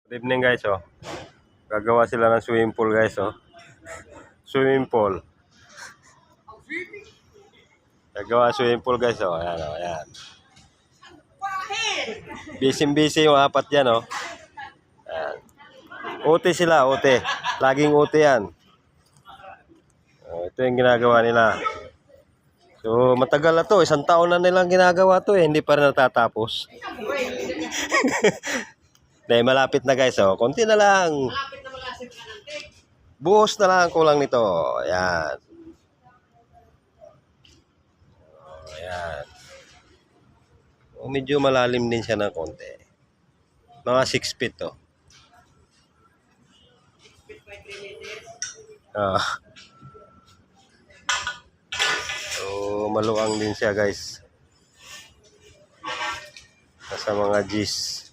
Good evening guys, oh. Gagawa sila ng swimming pool guys, oh. Swimming pool. Gagawa swimming pool guys, oh. Ayan, oh, ayan. Busy yung apat yan, oh. Ayan. OT sila, OT. Laging OT yan. Oh, ito yung ginagawa nila. So, matagal na to. 1 taon na nilang ginagawa to, eh. Hindi pa rin natatapos. Dahil malapit na guys, oh. Konti na lang. Buhos na lang kulang nito. Ayan. Ayan. O, medyo malalim din siya ng konti. Mga 6 feet to. So, maluwang din siya guys. Nasa mga G's.